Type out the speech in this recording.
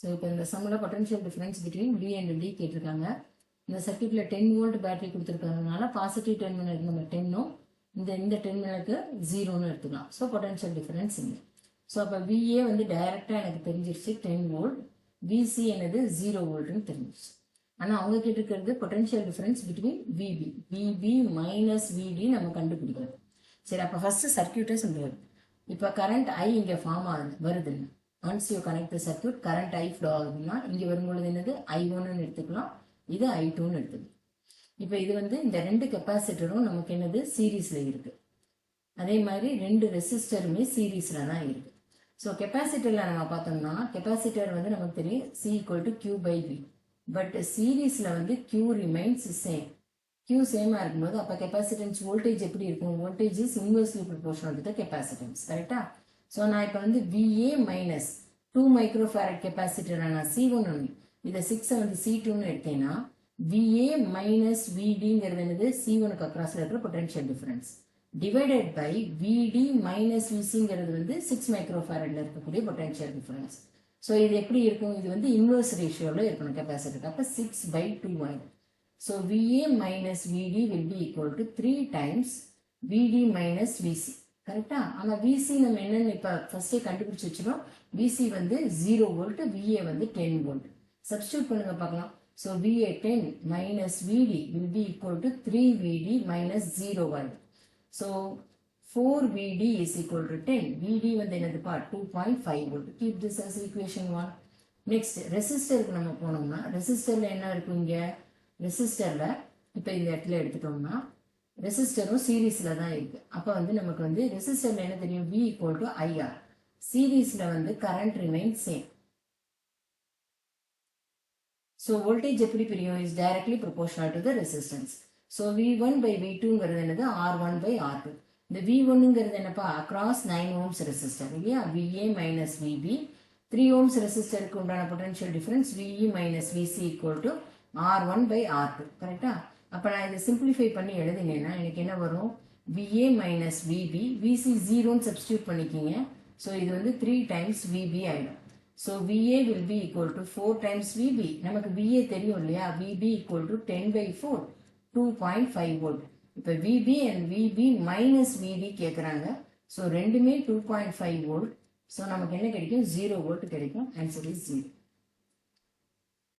So இப்போ இந்த சம்மில் potential difference between B and D கேட்டிருக்காங்க. இந்த சர்க்யூட்டில் 10 வோல்ட் பேட்டரி கொடுத்துருக்கறதுனால பாசிட்டிவ் டெர்மினலுக்கு நம்ம 10ம் இந்த டெர்மினலுக்கு 0ன்னு எடுத்துக்கலாம். ஸோ பொட்டன்ஷியல் டிஃபரன்ஸ் இங்கே. ஸோ அப்போ விஏ வந்து டைரெக்டாக எனக்கு தெரிஞ்சிருச்சு 10 வோல்ட், விசி என்னது 0 வோல்ட்னு தெரிஞ்சிருச்சு. ஆனால் அவங்க கேட்டிருக்கிறது potential difference between VB, VB minus VD நம்ம கண்டுபிடிக்கணும். சரி, அப்போ ஃபஸ்ட்டு சர்க்யூட்டே சொல்லுவார். இப்போ கரண்ட் ஐ இங்கே ஃபார்ம் ஆகுது வருதுன்னு. Once you connect the circuit current I flow ஆகுதுன்னா இங்கே வரும்பொழுது என்னது I1ன்னு எடுத்துக்கலாம், இது I2ன்னு எடுத்துக்கலாம். இப்போ இது வந்து இந்த ரெண்டு கெப்பாசிட்டரும் நமக்கு என்னது சீரீஸில் இருக்குது. அதே மாதிரி ரெண்டு ரெசிஸ்டருமே சீரீஸில் தான் இருக்குது. ஸோ கெப்பாசிட்டரில் நம்ம பார்த்தோம்னா கெப்பாசிட்டர் வந்து நமக்கு தெரியும் C = Q/V. பட் சீரீஸில் வந்து Q ரிமைன்ஸ் சேம். Q சேமாக இருக்கும்போது அப்போ கெப்பாசிட்டன்ஸ் வோல்டேஜ் எப்படி இருக்கும்? Voltage is inversely proportional to the capacitance. கரெக்டா? ஸோ நான் இப்போ வந்து VA மைனஸ் 2 மைக்ரோஃபாரட் கெப்பாசிட்டர் நான் C1 இதை 6 வந்து C2ன்னு எடுத்தேன்னா VA மைனஸ் VDங்கிறது என்னது? C1க்கு அக்ராஸில் இருக்கிற potential difference divided by VD minus VCங்கிறது வந்து 6 மைக்ரோஃபாரட்ல இருக்கக்கூடிய பொட்டன்ஷியல் டிஃபரன்ஸ். ஸோ இது எப்படி இருக்கும்? இது வந்து இன்வெர்ஸ் ரேஷியோவில் இருக்கணும் கெப்பாசிட்டருக்கு. அப்போ 6/2 ஆயிடும். So VA minus VD will be equal to 3 times VD minus VC. கரெக்டா? ஆனால் VC நம்ம என்னன்னு இப்போ ஃபர்ஸ்டே கண்டுபிடிச்சு வச்சிடும். VC வந்து 0 வோல்ட், VA வந்து 10 வோல்ட். சப்ஸ்டியூட் பண்ணுங்க பார்க்கலாம். So VA 10 minus VD will be equal to 3VD minus 0 ஆயிடும். So 4VD is equal to 10. VD வந்து என்னதுப்பா? 2.5 volt. Keep this as equation 1. Next ரெசிஸ்டருக்கு நம்ம போனோம்னா ரெசிஸ்டரில் என்ன இருக்கும்? இங்கே ரெசிஸ்டரில் இப்போ இந்த இடத்துல எடுத்துட்டோம்னா ரெசிஸ்டரும் சீரீஸில் தான் இருக்குது. அப்போ வந்து நமக்கு வந்து ரெசிஸ்டரில் என்ன தெரியும்? V = IR. சீரீஸில் வந்து current remain same. So voltage எப்படி பிரியும்? Is directly proportional to the resistance. So V1/V2ங்கிறது என்னது? R1/R2. இந்த V1ங்கிறது என்னப்பா? அக்ராஸ் 9 ohms ரெசிஸ்டர் இல்லையா? VA மைனஸ் VB 3 ohms ரெசிஸ்டருக்கு உண்டான potential difference VE minus VC = R1/R2. கரெக்டா? அப்போ நான் இதை சிம்பிளிஃபை பண்ணி எழுதினேன்னா எனக்கு என்ன வரும்? VA மைனஸ் VB, VC 0ன்னு சப்ஸ்டியூட் பண்ணிக்கிங்க. ஸோ இது வந்து 3 times VB ஆயிடும். So VA will be equal to 4 times VB. நமக்கு VA தெரியும் இல்லையா? VB = 10/4, 2.5 volt. இப்போ VB and VB minus VD கேட்குறாங்க. ஸோ ரெண்டுமே 2.5 வோல்ட். ஸோ நமக்கு என்ன கிடைக்கும்? 0 வோல்ட் கிடைக்கும். Answer is 0.